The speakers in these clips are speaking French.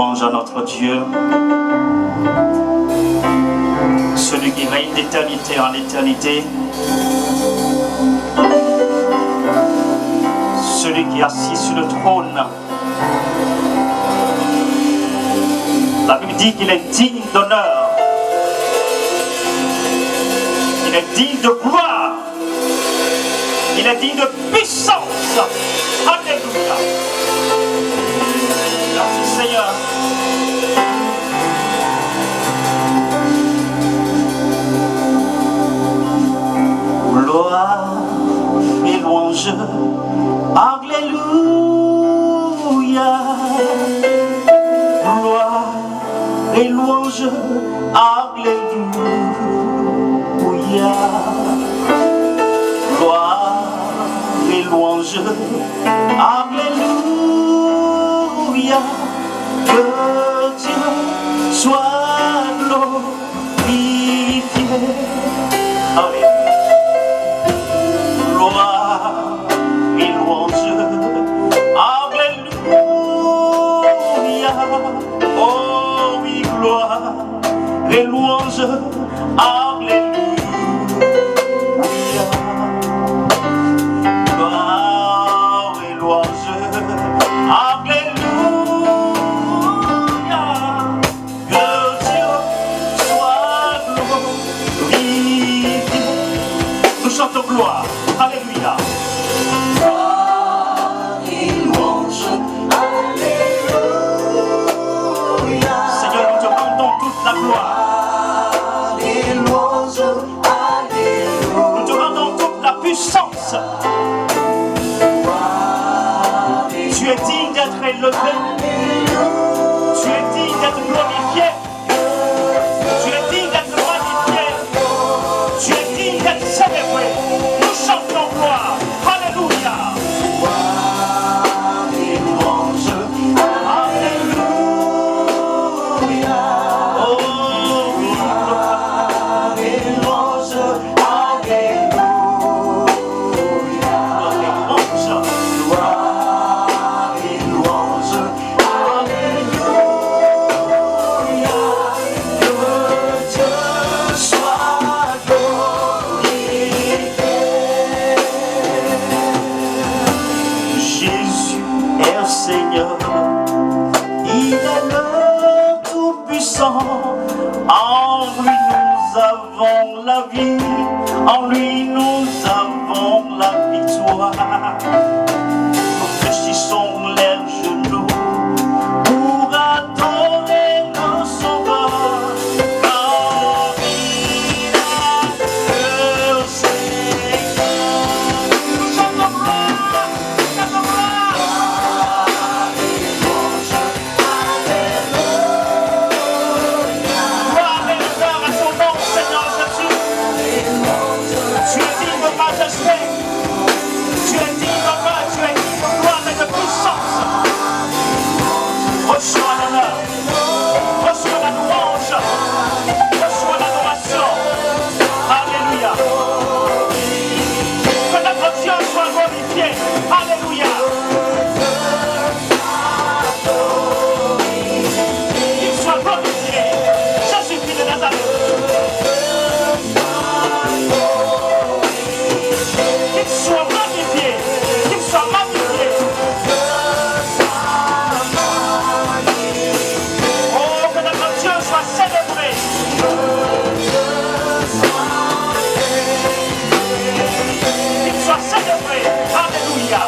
louange à notre Dieu, celui qui règne d'éternité en éternité, celui qui est assis sur le trône. La Bible dit qu'il est digne d'honneur, il est digne de gloire, il est digne de puissance. Alléluia. Merci Seigneur. Gloire et louange. Alléluia. Gloire et louange. Alléluia. Gloire et louange. Alléluia. Que Dieu soit glorifié. Alléluia. Gloire et louange. Alléluia. Oh oui, gloire et louange. Alléluia. Gloire et louange. Alléluia. Que Dieu soit glorifié. Nous chantons gloire. Alléluia. Gloire et louange. Alléluia. Seigneur, nous te rendons toute la gloire. Et louange. Alléluia. Nous te rendons toute la puissance. Tu es digne d'être élevé. Tu es digne d'être glorifié. Tu es digne d'être magnifié. Tu es digne d'être célébré. Nous chantons gloire. Alléluia. Gloire et louange. Alléluia. Oh oui, gloire Et louange. Alléluia. et louange. Gloire et louange. Alléluia. Que Dieu soit glorifié. Jésus est le Seigneur, il est le Tout-Puissant. En lui nous avons la vie, en lui nous avons la victoire. Nous fléchissons les genoux pour adorer le Sauveur, car il est le Seigneur. Nous chantons gloire, nous chantons gloire. Gloire et honneur à son nom, Seigneur Jésus. Tu es digne de majesté, tu es digne d'honneur, tu es digne de gloire et de puissance. Reçois l'honneur, reçois la louange, reçois l'adoration. Alléluia. Que notre Dieu soit glorifié. Alléluia. Qu'il soit glorifié. Jésus-Christ de Nazareth. Qu'il soit magnifié. Qu'il soit magnifié. Oh, que notre Dieu soit célébré. Qu'il soit célébré. Alléluia.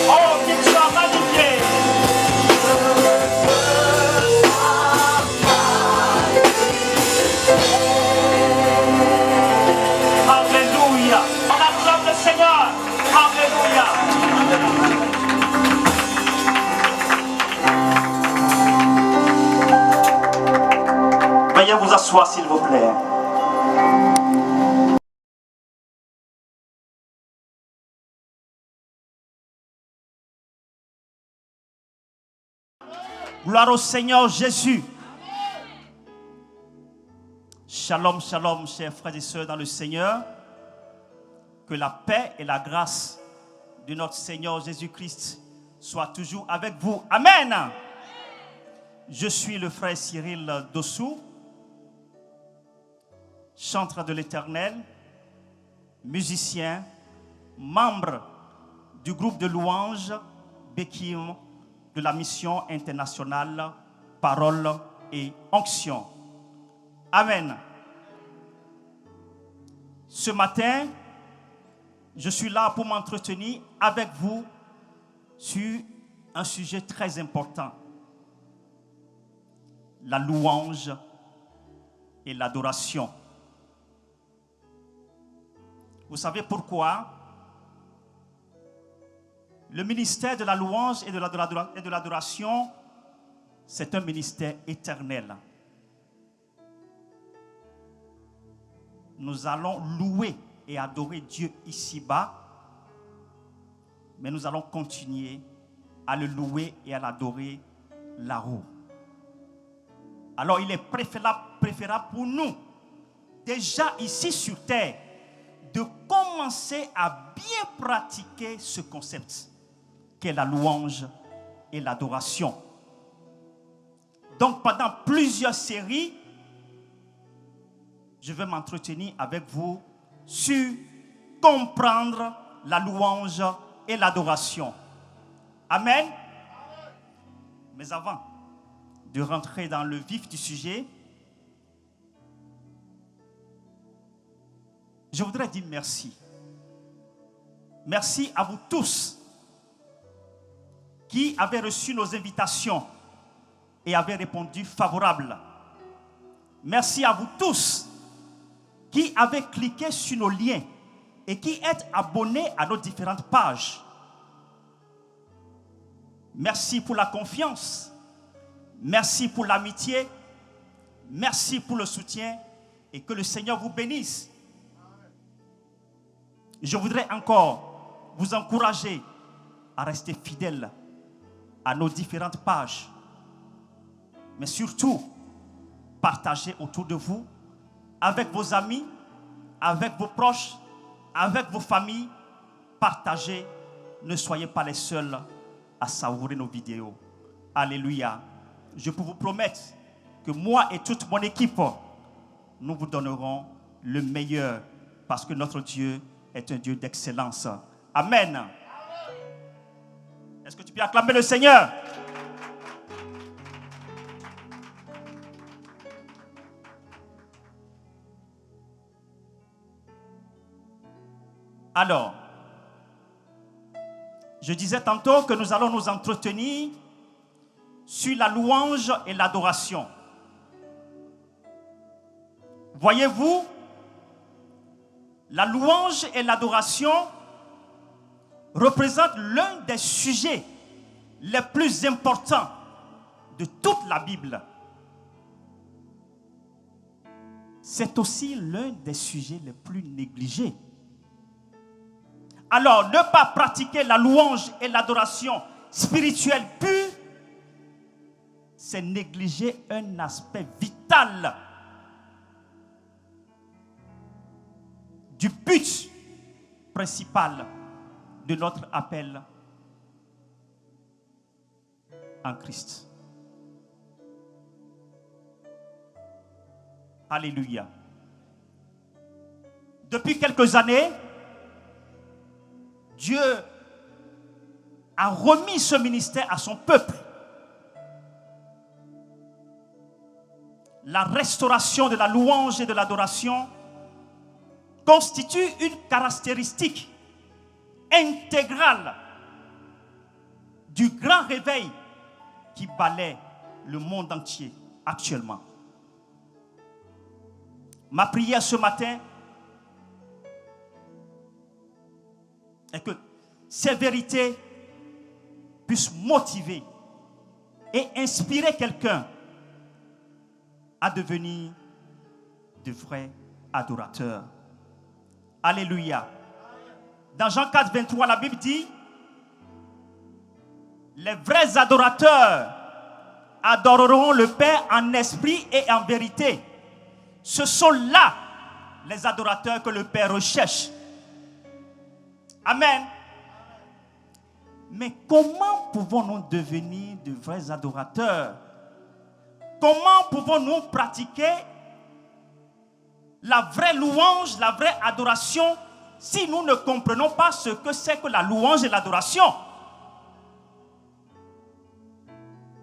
Oh, qu'il soit magnifié. Alléluia. On acclame le Seigneur. Alléluia. Veuillez vous asseoir, s'il vous plaît. Gloire au Seigneur Jésus. Shalom, shalom, chers frères et sœurs dans le Seigneur. Que la paix et la grâce de notre Seigneur Jésus-Christ soit toujours avec vous. Amen. Je suis le frère Cyril Dossou, chanteur de l'Éternel, musicien, membre du groupe de louanges Békim de la mission internationale Parole et Onction. Amen. Ce matin, je suis là pour m'entretenir avec vous sur un sujet très important. La louange et l'adoration. Vous savez pourquoi? Le ministère de la louange et de l'adoration, c'est un ministère éternel. Nous allons louer et adorer Dieu ici-bas, mais nous allons continuer à le louer et à l'adorer là-haut. Alors il est préférable pour nous, déjà ici sur terre, de commencer à bien pratiquer ce concept qu'est la louange et l'adoration. Donc pendant plusieurs séries, je vais m'entretenir avec vous sur comprendre la louange et l'adoration. Amen. Mais avant de rentrer dans le vif du sujet, je voudrais dire merci. Merci à vous tous qui avez reçu nos invitations et avez répondu favorable. Merci à vous tous qui avez cliqué sur nos liens et qui êtes abonnés à nos différentes pages. Merci pour la confiance. Merci pour l'amitié. Merci pour le soutien et que le Seigneur vous bénisse. Je voudrais encore vous encourager à rester fidèles à nos différentes pages. Mais surtout, partagez autour de vous, avec vos amis, avec vos proches, avec vos familles. Partagez, ne soyez pas les seuls à savourer nos vidéos. Alléluia. Je peux vous promettre que moi et toute mon équipe, nous vous donnerons le meilleur parce que notre Dieu est un Dieu d'excellence. Amen. Est-ce que tu peux acclamer le Seigneur? Alors, je disais tantôt que nous allons nous entretenir sur la louange et l'adoration. Voyez-vous, la louange et l'adoration représentent l'un des sujets les plus importants de toute la Bible. C'est aussi l'un des sujets les plus négligés. Alors, ne pas pratiquer la louange et l'adoration spirituelle pure, c'est négliger un aspect vital du but principal de notre appel en Christ. Alléluia. Depuis quelques années, Dieu a remis ce ministère à son peuple. La restauration de la louange et de l'adoration constitue une caractéristique intégrale du grand réveil qui balaie le monde entier actuellement. Ma prière ce matin est que ces vérités puissent motiver et inspirer quelqu'un à devenir de vrais adorateurs. Alléluia. Dans Jean 4, 23, la Bible dit: les vrais adorateurs adoreront le Père en esprit et en vérité. Ce sont là les adorateurs que le Père recherche. Amen. Mais comment pouvons-nous devenir de vrais adorateurs? Comment pouvons-nous pratiquer la vraie louange, la vraie adoration, si nous ne comprenons pas ce que c'est que la louange et l'adoration?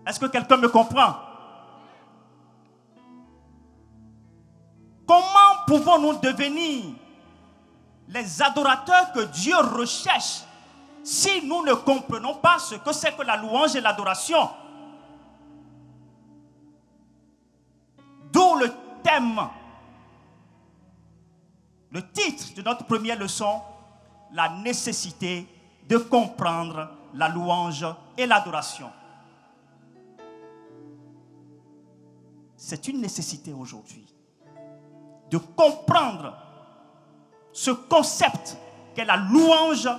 Est-ce que quelqu'un me comprend? Comment pouvons-nous devenir les adorateurs que Dieu recherche si nous ne comprenons pas ce que c'est que la louange et l'adoration? D'où le thème, le titre de notre première leçon, la nécessité de comprendre la louange et l'adoration. C'est une nécessité aujourd'hui de comprendre ce concept qu'est la louange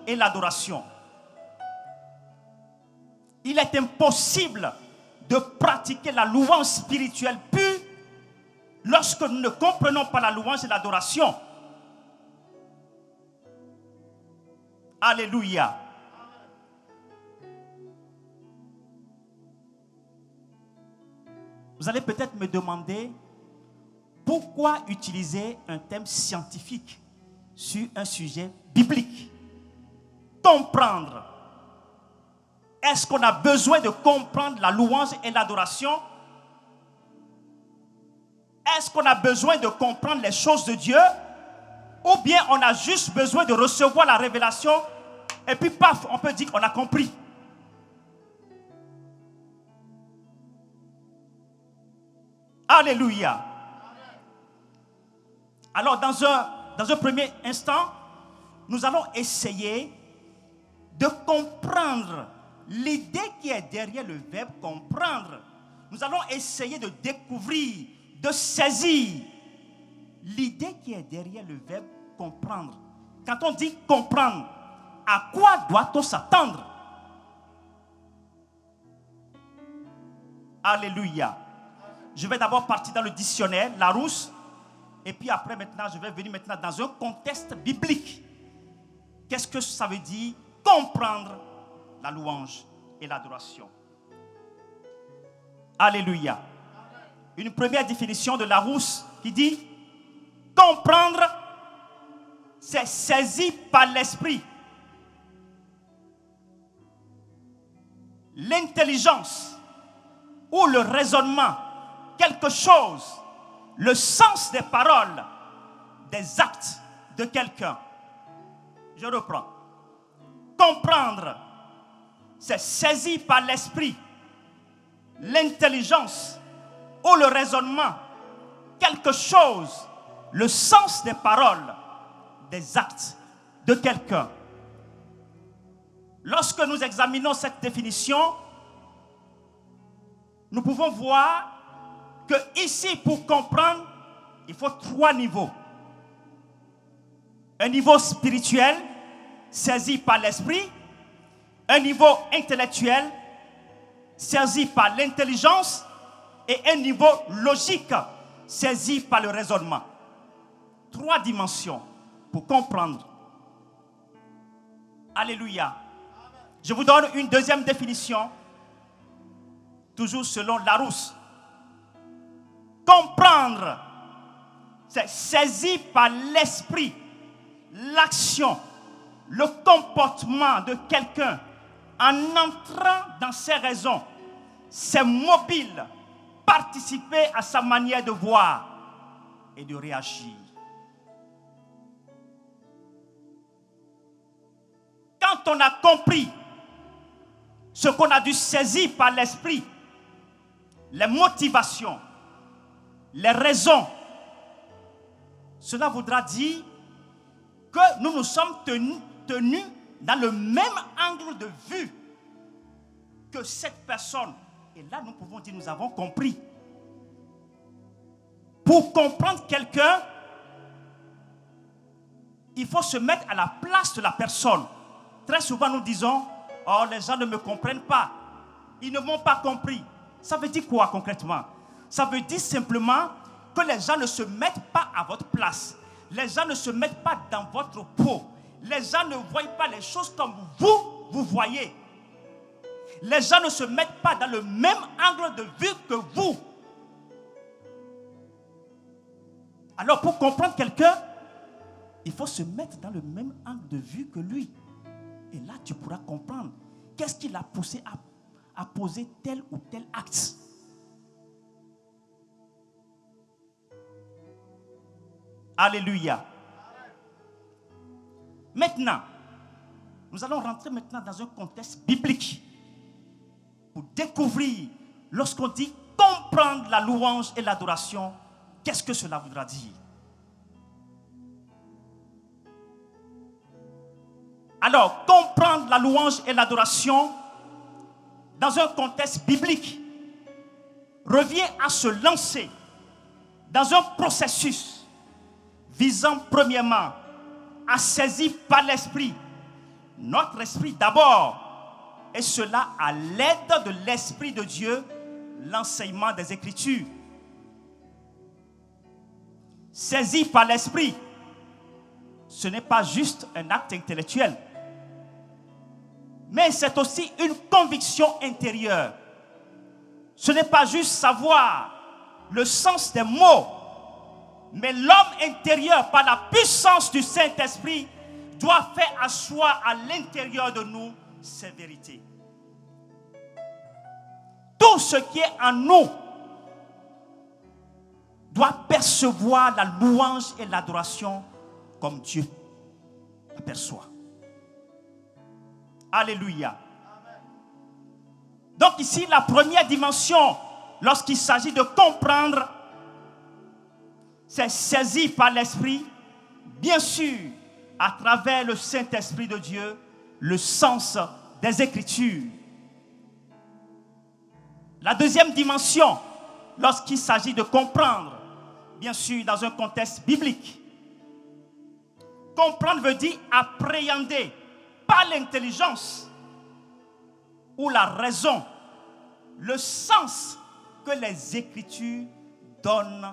et l'adoration. Il est impossible de pratiquer la louange spirituelle pure lorsque nous ne comprenons pas la louange et l'adoration. Alléluia. Vous allez peut-être me demander pourquoi utiliser un thème scientifique sur un sujet biblique. Comprendre. Est-ce qu'on a besoin de comprendre la louange et l'adoration? Est-ce qu'on a besoin de comprendre les choses de Dieu? Ou bien on a juste besoin de recevoir la révélation et puis paf, on peut dire qu'on a compris? Alléluia. Alors dans un premier instant, nous allons essayer de comprendre l'idée qui est derrière le verbe comprendre. Nous allons essayer de découvrir, de saisir l'idée qui est derrière le verbe comprendre. Quand on dit comprendre, à quoi doit-on s'attendre? Alléluia. Je vais d'abord partir dans le dictionnaire, Larousse, et puis après maintenant, je vais venir maintenant dans un contexte biblique. Qu'est-ce que ça veut dire comprendre la louange et l'adoration? Alléluia. Une première définition de Larousse qui dit comprendre, c'est saisi par l'esprit, l'intelligence ou le raisonnement, quelque chose, le sens des paroles, des actes de quelqu'un. Je reprends. Comprendre, c'est saisi par l'esprit, l'intelligence ou le raisonnement, quelque chose, le sens des paroles, des actes de quelqu'un. Lorsque nous examinons cette définition, nous pouvons voir que ici, pour comprendre, il faut 3 niveaux. Un niveau spirituel, saisi par l'esprit. Un niveau intellectuel, saisi par l'intelligence. Et un niveau logique, saisi par le raisonnement. 3 dimensions pour comprendre. Alléluia. Je vous donne une deuxième définition, toujours selon Larousse. Comprendre, c'est saisi par l'esprit, l'action, le comportement de quelqu'un en entrant dans ses raisons, c'est mobile, participer à sa manière de voir et de réagir. Quand on a compris ce qu'on a dû saisir par l'esprit, les motivations, les raisons, cela voudra dire que nous nous sommes tenus dans le même angle de vue que cette personne. Et là, nous pouvons dire, nous avons compris. Pour comprendre quelqu'un, il faut se mettre à la place de la personne. Très souvent, nous disons, oh, les gens ne me comprennent pas. Ils ne m'ont pas compris. Ça veut dire quoi concrètement? Ça veut dire simplement que les gens ne se mettent pas à votre place. Les gens ne se mettent pas dans votre peau. Les gens ne voient pas les choses comme vous vous voyez. Les gens ne se mettent pas dans le même angle de vue que vous. Alors pour comprendre quelqu'un, il faut se mettre dans le même angle de vue que lui. Et là, tu pourras comprendre qu'est-ce qui l'a poussé à poser tel ou tel acte. Alléluia. Maintenant, nous allons rentrer maintenant dans un contexte biblique pour découvrir, lorsqu'on dit comprendre la louange et l'adoration, qu'est-ce que cela voudra dire? Alors, comprendre la louange et l'adoration dans un contexte biblique revient à se lancer dans un processus visant premièrement à saisir par l'esprit notre esprit d'abord, et cela à l'aide de l'Esprit de Dieu, l'enseignement des Écritures. Saisir par l'esprit, ce n'est pas juste un acte intellectuel, mais c'est aussi une conviction intérieure. Ce n'est pas juste savoir le sens des mots, mais l'homme intérieur, par la puissance du Saint-Esprit, doit faire asseoir à l'intérieur de nous ces vérités. Tout ce qui est en nous doit percevoir la louange et l'adoration comme Dieu l'aperçoit. Alléluia. Donc ici, la première dimension, lorsqu'il s'agit de comprendre, c'est saisi par l'Esprit, bien sûr, à travers le Saint-Esprit de Dieu, le sens des Écritures. La deuxième dimension, lorsqu'il s'agit de comprendre, bien sûr, dans un contexte biblique, comprendre veut dire appréhender par l'intelligence ou la raison, le sens que les Écritures donnent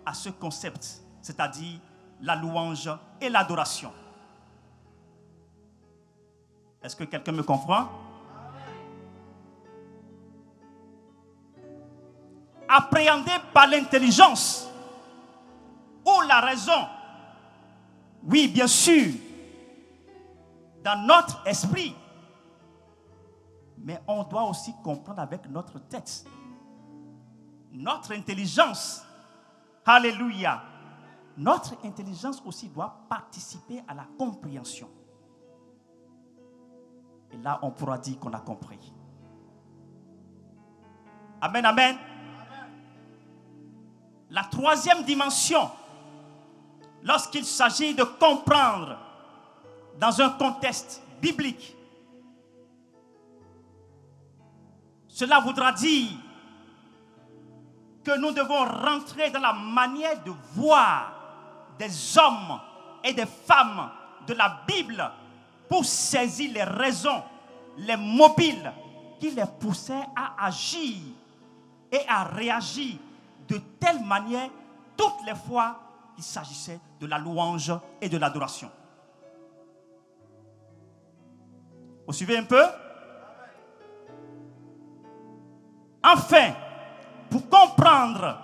à ce concept, c'est-à-dire la louange et l'adoration. Est-ce que quelqu'un me comprend? Appréhender par l'intelligence ou la raison. Oui, bien sûr, dans notre esprit. Mais on doit aussi comprendre avec notre tête. Notre intelligence. Alléluia. Notre intelligence aussi doit participer à la compréhension. Et là, on pourra dire qu'on a compris. Amen, amen. La troisième dimension, lorsqu'il s'agit de comprendre dans un contexte biblique, cela voudra dire que nous devons rentrer dans la manière de voir des hommes et des femmes de la Bible pour saisir les raisons, les mobiles qui les poussaient à agir et à réagir de telle manière toutes les fois qu'il s'agissait de la louange et de l'adoration. Vous suivez un peu? Enfin, pour comprendre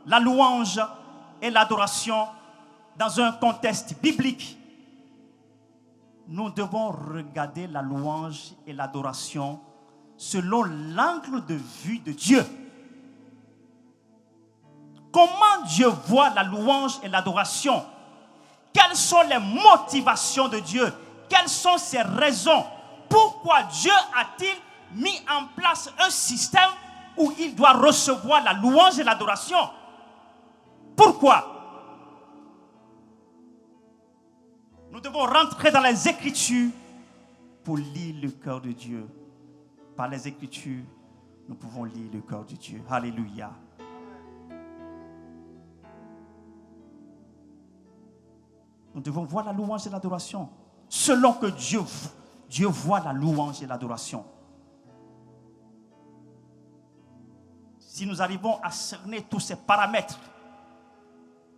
la louange et l'adoration dans un contexte biblique, nous devons regarder la louange et l'adoration selon l'angle de vue de Dieu. Comment Dieu voit la louange et l'adoration? Quelles sont les motivations de Dieu? Quelles sont ses raisons? Pourquoi Dieu a-t-il mis en place un système où il doit recevoir la louange et l'adoration? Pourquoi? Nous devons rentrer dans les Écritures pour lire le cœur de Dieu. Par les Écritures, nous pouvons lire le cœur de Dieu. Alléluia. Nous devons voir la louange et l'adoration selon que Dieu voit la louange et l'adoration. Si nous arrivons à cerner tous ces paramètres,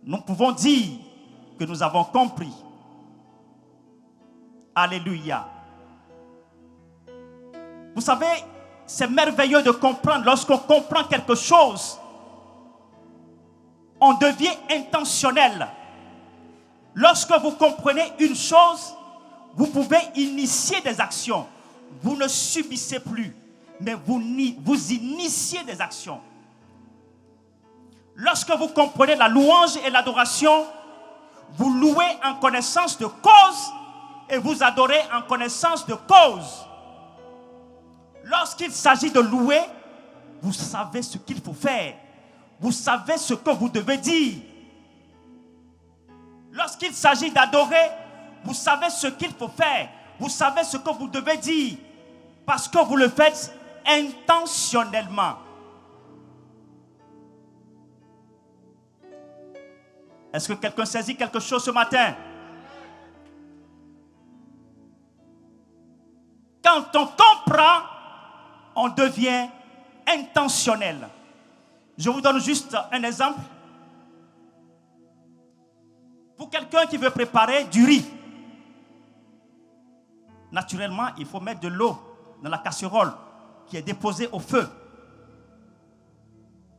nous pouvons dire que nous avons compris. Alléluia. savez, c'est merveilleux de comprendre. Lorsqu'on comprend quelque chose, on devient intentionnel. Lorsque vous comprenez une chose, vous pouvez initier des actions. Vous ne subissez plus, mais vous initiez des actions. Lorsque vous comprenez la louange et l'adoration, vous louez en connaissance de cause et vous adorez en connaissance de cause. Lorsqu'il s'agit de louer, vous savez ce qu'il faut faire. Vous savez ce que vous devez dire. Lorsqu'il s'agit d'adorer, vous savez ce qu'il faut faire. Vous savez ce que vous devez dire. Parce que vous le faites intentionnellement. Est-ce que quelqu'un saisit quelque chose ce matin? Quand on comprend, on devient intentionnel. Je vous donne juste un exemple. Pour quelqu'un qui veut préparer du riz, naturellement, il faut mettre de l'eau dans la casserole qui est déposée au feu.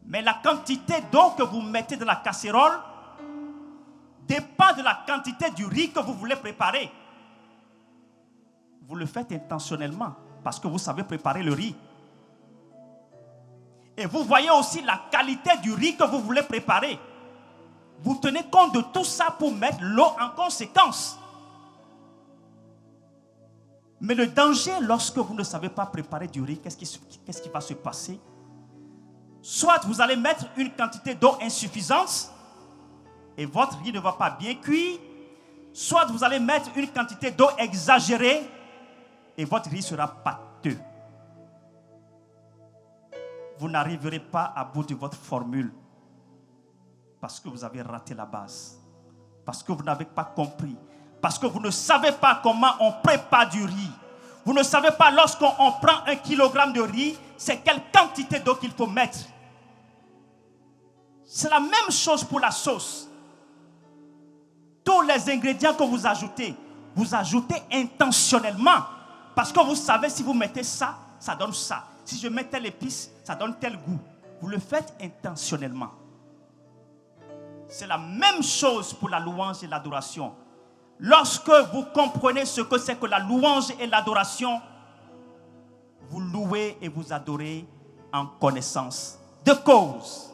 Mais la quantité d'eau que vous mettez dans la casserole dépend de la quantité du riz que vous voulez préparer. Vous le faites intentionnellement parce que vous savez préparer le riz. Et vous voyez aussi la qualité du riz que vous voulez préparer. Vous tenez compte de tout ça pour mettre l'eau en conséquence. Mais le danger, lorsque vous ne savez pas préparer du riz, qu'est-ce qui va se passer? Soit vous allez mettre une quantité d'eau insuffisante et votre riz ne va pas bien cuire. Soit vous allez mettre une quantité d'eau exagérée et votre riz sera pâteux. Vous n'arriverez pas à bout de votre formule parce que vous avez raté la base, parce que vous n'avez pas compris, parce que vous ne savez pas comment on prépare du riz. Vous ne savez pas lorsqu'on prend 1 kilogramme de riz, c'est quelle quantité d'eau qu'il faut mettre. C'est la même chose pour la sauce. Tous les ingrédients que vous ajoutez intentionnellement parce que vous savez si vous mettez ça, ça donne ça. Si je mets telle épice, ça donne tel goût. Vous le faites intentionnellement. C'est la même chose pour la louange et l'adoration. Lorsque vous comprenez ce que c'est que la louange et l'adoration, vous louez et vous adorez en connaissance de cause.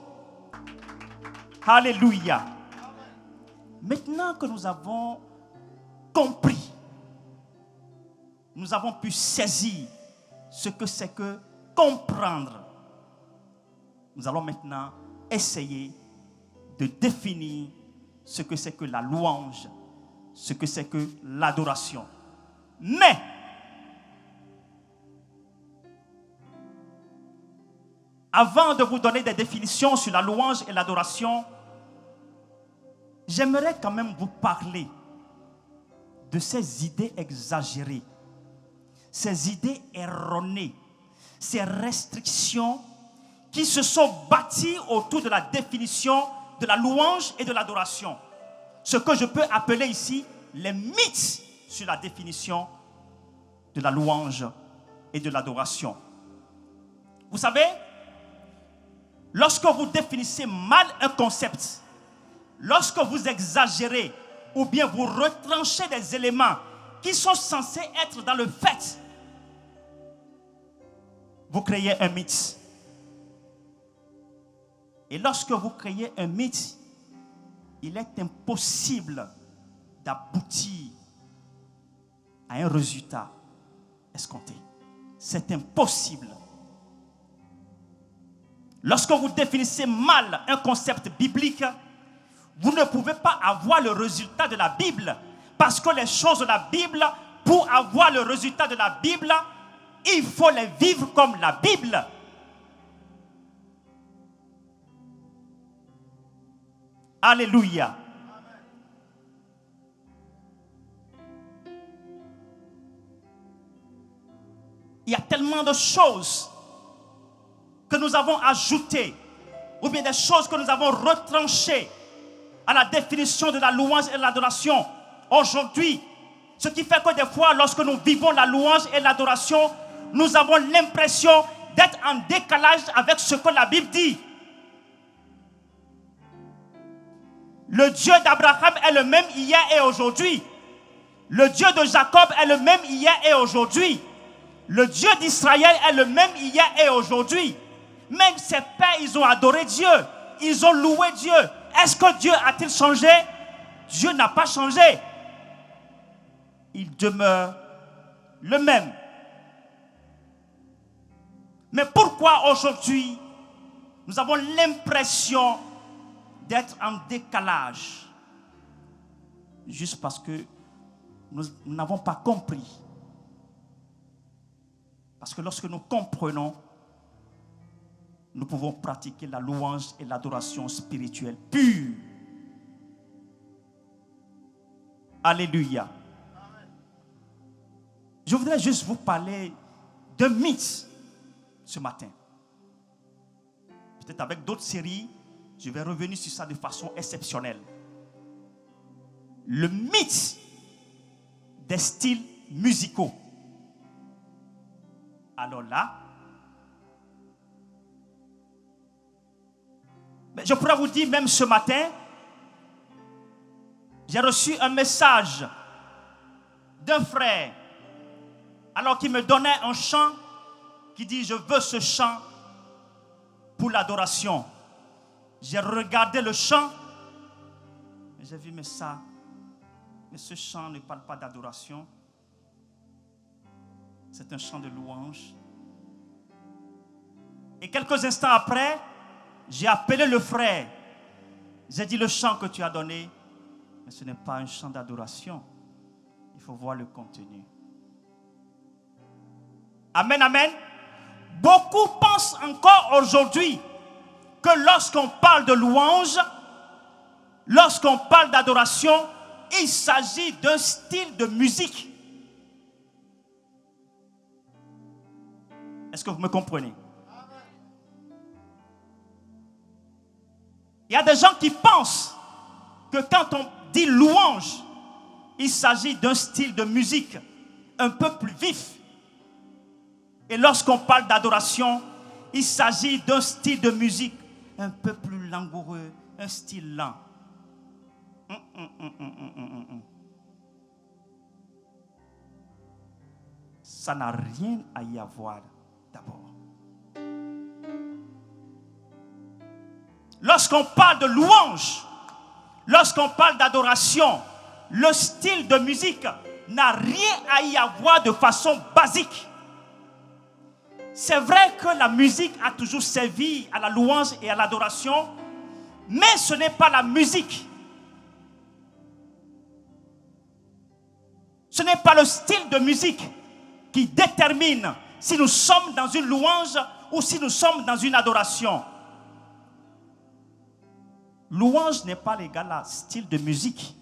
Alléluia. Maintenant que nous avons compris, nous avons pu saisir ce que c'est que comprendre. Nous allons maintenant essayer de définir ce que c'est que la louange, ce que c'est que l'adoration. Mais avant de vous donner des définitions sur la louange et l'adoration, j'aimerais quand même vous parler de ces idées exagérées, ces idées erronées, ces restrictions qui se sont bâties autour de la définition de la louange et de l'adoration. Ce que je peux appeler ici les mythes sur la définition de la louange et de l'adoration. Vous savez, lorsque vous définissez mal un concept, lorsque vous exagérez ou bien vous retranchez des éléments qui sont censés être dans le fait, vous créez un mythe. Et lorsque vous créez un mythe, il est impossible d'aboutir à un résultat escompté. C'est impossible. Lorsque vous définissez mal un concept biblique, vous ne pouvez pas avoir le résultat de la Bible. Parce que les choses de la Bible, pour avoir le résultat de la Bible, il faut les vivre comme la Bible. Alléluia. Il y a tellement de choses que nous avons ajoutées, ou bien des choses que nous avons retranchées à la définition de la louange et de l'adoration aujourd'hui. Ce qui fait que des fois, lorsque nous vivons la louange et l'adoration, nous avons l'impression d'être en décalage avec ce que la Bible dit. Le Dieu d'Abraham est le même hier et aujourd'hui. Le Dieu de Jacob est le même hier et aujourd'hui. Le Dieu d'Israël est le même hier et aujourd'hui. Même ses pères, ils ont adoré Dieu. Ils ont loué Dieu. Est-ce que Dieu a-t-il changé? Dieu n'a pas changé. Il demeure le même. Mais pourquoi aujourd'hui, nous avons l'impression d'être en décalage? Juste parce que nous n'avons pas compris. Parce que lorsque nous comprenons, nous pouvons pratiquer la louange et l'adoration spirituelle pure. Alléluia. Je voudrais juste vous parler d'un mythe ce matin. Peut-être avec d'autres séries, je vais revenir sur ça de façon exceptionnelle. Le mythe des styles musicaux. Alors là, je pourrais vous dire même ce matin, j'ai reçu un message d'un frère alors qu'il me donnait un chant qui dit: je veux ce chant pour l'adoration. J'ai regardé le chant et j'ai vu mais ce chant ne parle pas d'adoration. C'est un chant de louange. Et quelques instants après, j'ai appelé le frère. J'ai dit: le chant que tu as donné, mais ce n'est pas un chant d'adoration. Il faut voir le contenu. Amen, amen. Beaucoup pensent encore aujourd'hui que lorsqu'on parle de louange, lorsqu'on parle d'adoration, il s'agit d'un style de musique. Est-ce que vous me comprenez? Il y a des gens qui pensent que quand on dit louange, il s'agit d'un style de musique un peu plus vif. Et lorsqu'on parle d'adoration, il s'agit d'un style de musique un peu plus langoureux, un style lent. Ça n'a rien à y avoir d'abord. Lorsqu'on parle de louange, lorsqu'on parle d'adoration, le style de musique n'a rien à y avoir de façon basique. C'est vrai que la musique a toujours servi à la louange et à l'adoration, mais ce n'est pas la musique. Ce n'est pas le style de musique qui détermine si nous sommes dans une louange ou si nous sommes dans une adoration. Louange n'est pas égal à style de musique.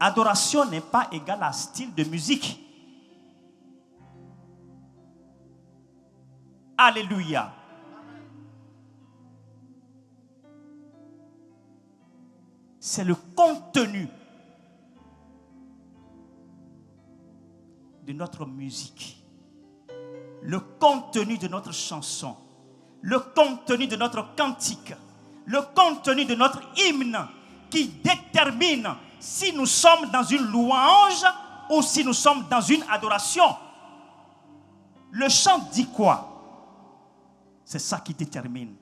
Adoration n'est pas égal à style de musique. Alléluia. C'est le contenu de notre musique, le contenu de notre chanson, le contenu de notre cantique, le contenu de notre hymne qui détermine si nous sommes dans une louange ou si nous sommes dans une adoration. Le chant dit quoi? C'est ça qui détermine.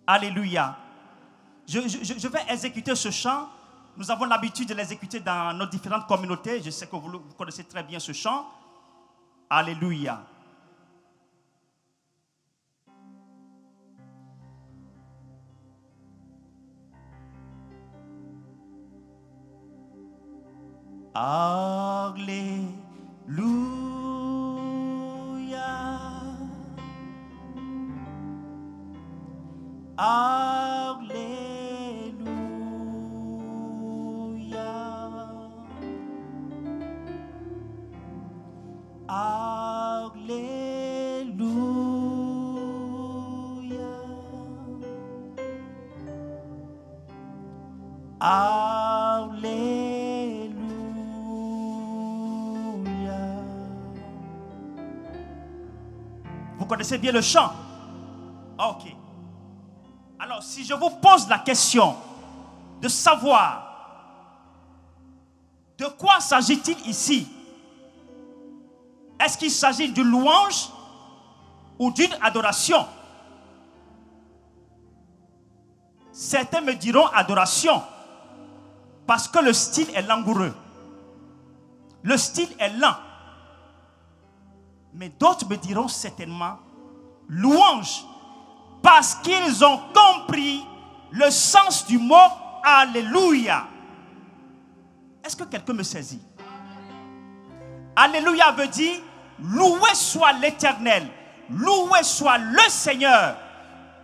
Alléluia. Je vais exécuter ce chant. Nous avons l'habitude de l'exécuter dans nos différentes communautés. Je sais que vous connaissez très bien ce chant. Alléluia. Alléluia. Alléluia. Alléluia. Alléluia. Vous connaissez bien le chant? Ok. Alors, si je vous pose la question de savoir de quoi s'agit-il ici? Est-ce qu'il s'agit d'une louange ou d'une adoration? Certains me diront adoration parce que le style est langoureux. Le style est lent. Mais d'autres me diront certainement louange parce qu'ils ont compris le sens du mot Alléluia. Est-ce que quelqu'un me saisit? Alléluia veut dire loué soit l'Éternel, loué soit le Seigneur.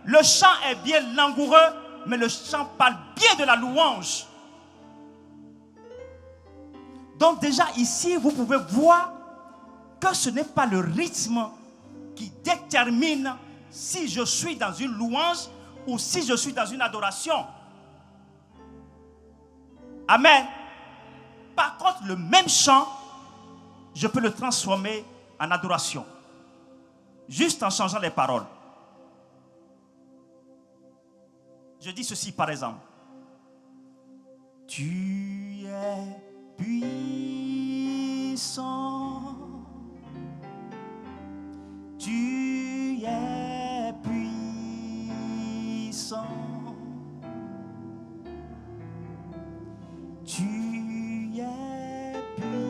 Le chant est bien langoureux, mais le chant parle bien de la louange. Donc déjà ici, vous pouvez voir que ce n'est pas le rythme qui détermine si je suis dans une louange ou si je suis dans une adoration. Amen. Par contre, le même chant, je peux le transformer en adoration. Juste en changeant les paroles. Je dis ceci par exemple. Tu es puissant. Tu es puissant. Tu es puissant.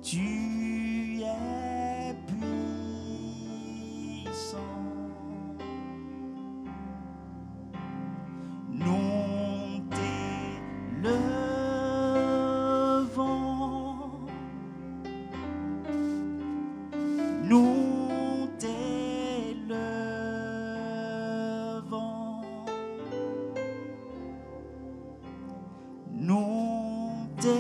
Tu es puissant. Nous t'élevons. Nous t'élevons. Nous t'élevons.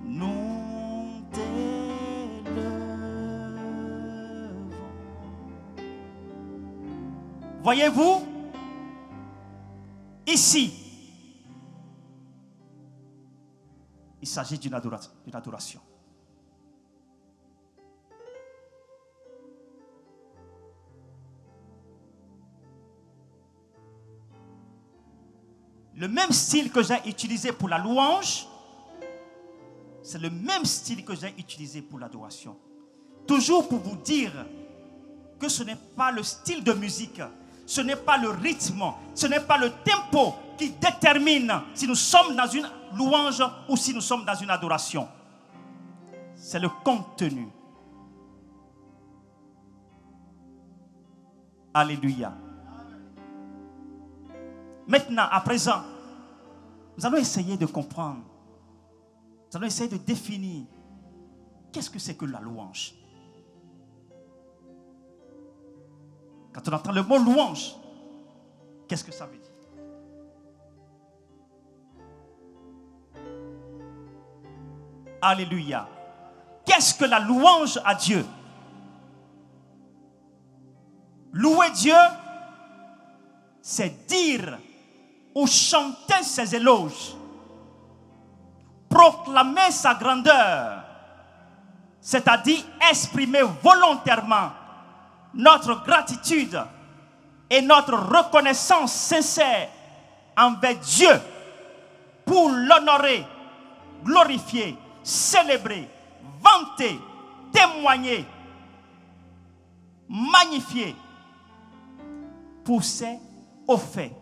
Nous t'élevons. Voyez-vous, ici, il s'agit d'une adoration. Le même style que j'ai utilisé pour la louange, c'est le même style que j'ai utilisé pour l'adoration. Toujours pour vous dire que ce n'est pas le style de musique, ce n'est pas le rythme, ce n'est pas le tempo qui détermine si nous sommes dans une louange ou si nous sommes dans une adoration. C'est le contenu. Alléluia. Maintenant, à présent, nous allons essayer de comprendre. Nous allons essayer de définir qu'est-ce que c'est que la louange. Quand on entend le mot louange, qu'est-ce que ça veut dire? Alléluia. Qu'est-ce que la louange à Dieu? Louer Dieu, c'est dire ou chanter ses éloges, proclamer sa grandeur, c'est-à-dire exprimer volontairement notre gratitude et notre reconnaissance sincère envers Dieu pour l'honorer, glorifier, célébrer, vanter, témoigner, magnifier pour ses hauts faits,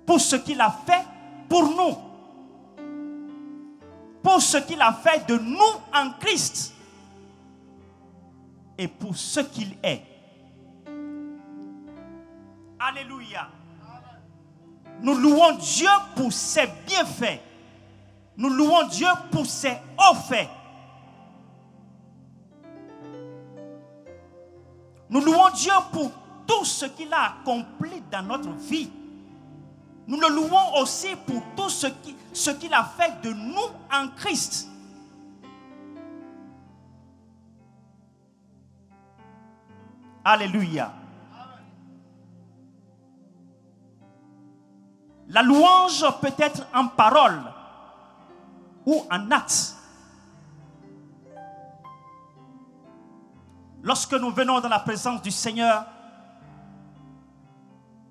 pour ce qu'il a fait pour nous, pour ce qu'il a fait de nous en Christ et pour ce qu'il est. Alléluia. Nous louons Dieu pour ses bienfaits. Nous louons Dieu pour ses hauts faits. Nous louons Dieu pour tout ce qu'il a accompli dans notre vie. Nous le louons aussi pour tout ce qu'il a fait de nous en Christ. Alléluia. La louange peut être en parole ou en acte. Lorsque nous venons dans la présence du Seigneur,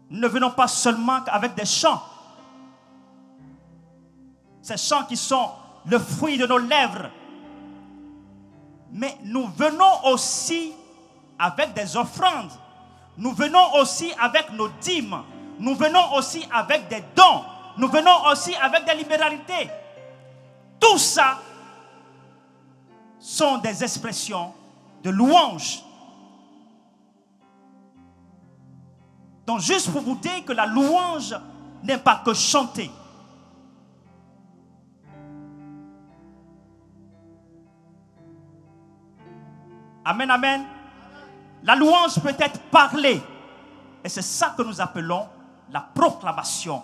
nous ne venons pas seulement avec des chants. Ces chants qui sont le fruit de nos lèvres. Mais nous venons aussi avec des offrandes. Nous venons aussi avec nos dîmes. Nous venons aussi avec des dons. Nous venons aussi avec des libéralités. Tout ça sont des expressions de louange. Donc juste pour vous dire que la louange n'est pas que chanter. Amen, amen. La louange peut être parlée. Et c'est ça que nous appelons la proclamation.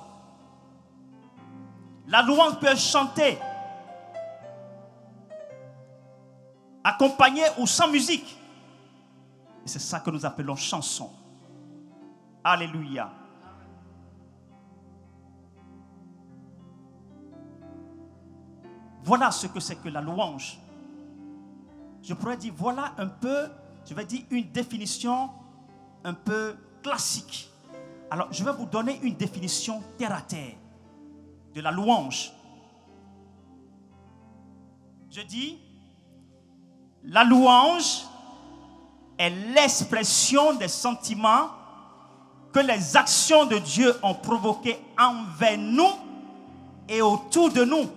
La louange peut être chantée, accompagnée ou sans musique. Et c'est ça que nous appelons chanson. Alléluia. Voilà ce que c'est que la louange. Je pourrais dire, voilà un peu, je vais dire une définition un peu classique. Alors, je vais vous donner une définition terre à terre de la louange. Je dis, la louange est l'expression des sentiments que les actions de Dieu ont provoqués envers nous et autour de nous.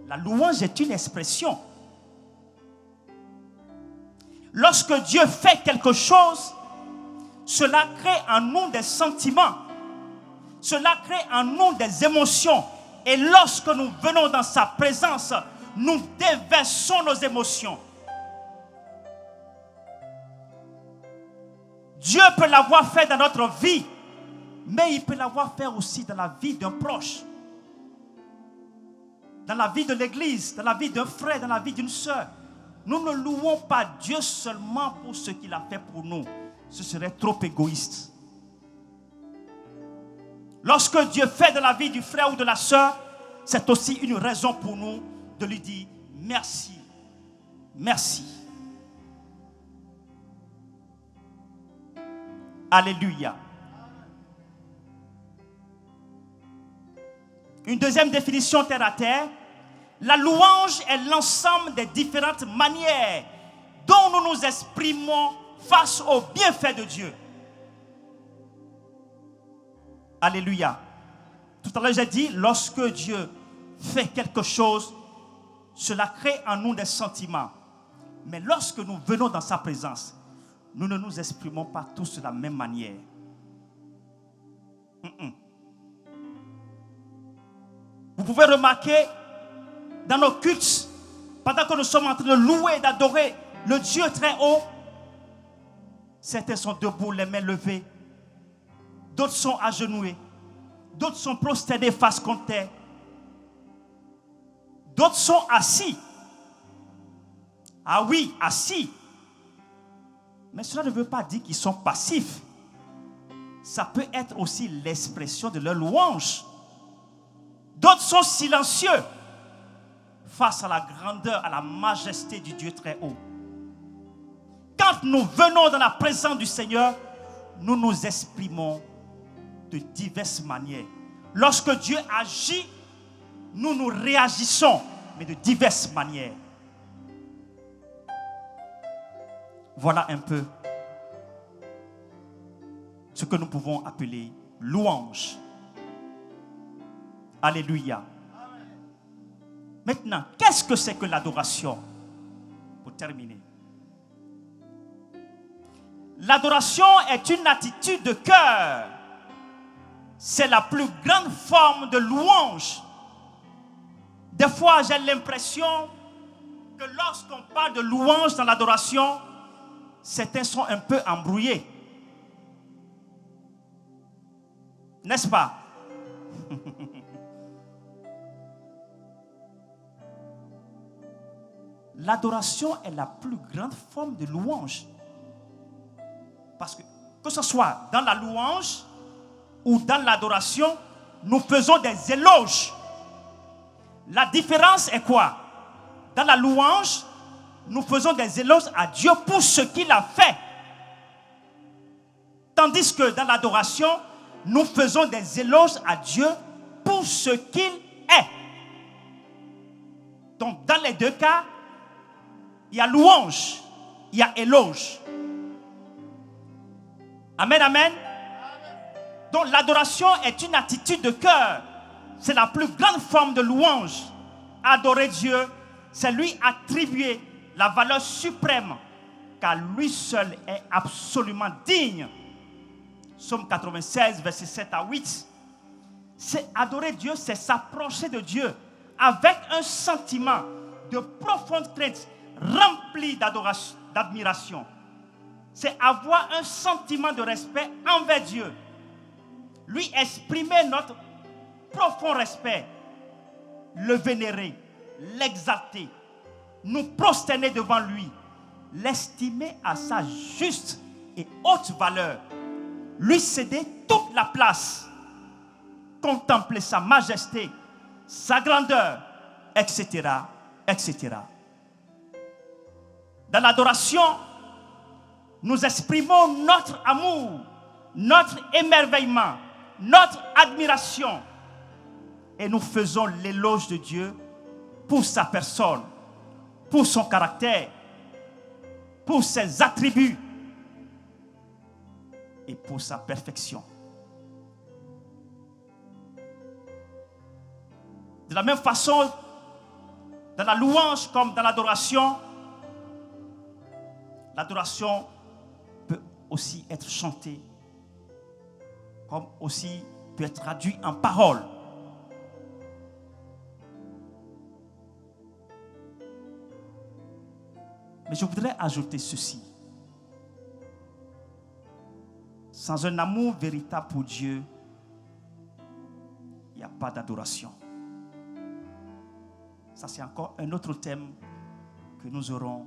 La louange est une expression. Lorsque Dieu fait quelque chose, cela crée en nous des sentiments. Cela crée en nous des émotions. Et lorsque nous venons dans sa présence, nous déversons nos émotions. Dieu peut l'avoir fait dans notre vie, mais il peut l'avoir fait aussi dans la vie d'un proche, dans la vie de l'église, dans la vie d'un frère, dans la vie d'une sœur. Nous ne louons pas Dieu seulement pour ce qu'il a fait pour nous. Ce serait trop égoïste. Lorsque Dieu fait dans la vie du frère ou de la sœur, c'est aussi une raison pour nous de lui dire merci. Merci. Alléluia. Une deuxième définition terre à terre. La louange est l'ensemble des différentes manières dont nous nous exprimons face aux bienfaits de Dieu. Alléluia. Tout à l'heure j'ai dit, lorsque Dieu fait quelque chose, cela crée en nous des sentiments. Mais lorsque nous venons dans sa présence, nous ne nous exprimons pas tous de la même manière. Vous pouvez remarquer dans nos cultes, pendant que nous sommes en train de louer, d'adorer le Dieu très haut, certains sont debout, les mains levées, d'autres sont agenouillés, d'autres sont prosternés face contre terre, d'autres sont assis. Ah oui, assis. Mais cela ne veut pas dire qu'ils sont passifs. Ça peut être aussi l'expression de leur louange. D'autres sont silencieux face à la grandeur, à la majesté du Dieu très haut. Quand nous venons dans la présence du Seigneur, nous nous exprimons de diverses manières. Lorsque Dieu agit, nous nous réagissons, mais de diverses manières. Voilà un peu ce que nous pouvons appeler louange. Alléluia. Maintenant, qu'est-ce que c'est que l'adoration? Pour terminer. L'adoration est une attitude de cœur. C'est la plus grande forme de louange. Des fois, j'ai l'impression que lorsqu'on parle de louange dans l'adoration, certains sont un peu embrouillés. N'est-ce pas? L'adoration est la plus grande forme de louange. Parce que ce soit dans la louange ou dans l'adoration, nous faisons des éloges. La différence est quoi? Dans la louange, nous faisons des éloges à Dieu pour ce qu'il a fait. Tandis que dans l'adoration, nous faisons des éloges à Dieu pour ce qu'il est. Donc dans les deux cas, il y a louange, il y a éloge. Amen, amen. Donc l'adoration est une attitude de cœur. C'est la plus grande forme de louange. Adorer Dieu, c'est lui attribuer la valeur suprême, car lui seul est absolument digne. Psaume 96, versets 7 à 8. C'est adorer Dieu, c'est s'approcher de Dieu avec un sentiment de profonde crainte, rempli d'admiration. C'est avoir un sentiment de respect envers Dieu. Lui exprimer notre profond respect, le vénérer, l'exalter, nous prosterner devant lui, l'estimer à sa juste et haute valeur, lui céder toute la place, contempler sa majesté, sa grandeur, etc., etc. Dans l'adoration, nous exprimons notre amour, notre émerveillement, notre admiration, et nous faisons l'éloge de Dieu pour sa personne, pour son caractère, pour ses attributs et pour sa perfection. De la même façon, dans la louange comme dans l'adoration peut aussi être chantée, comme aussi peut être traduite en paroles. Mais je voudrais ajouter ceci. Sans un amour véritable pour Dieu, il n'y a pas d'adoration. Ça, c'est encore un autre thème que nous aurons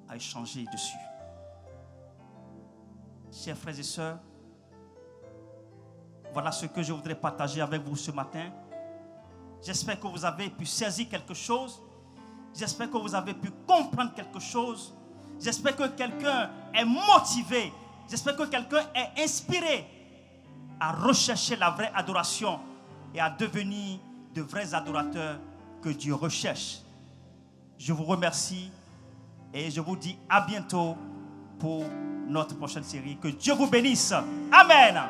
à échanger dessus. Chers frères et sœurs, voilà ce que je voudrais partager avec vous ce matin. J'espère que vous avez pu saisir quelque chose. J'espère que vous avez pu comprendre quelque chose. J'espère que quelqu'un est motivé. J'espère que quelqu'un est inspiré à rechercher la vraie adoration et à devenir de vrais adorateurs que Dieu recherche. Je vous remercie et je vous dis à bientôt pour notre prochaine série. Que Dieu vous bénisse. Amen.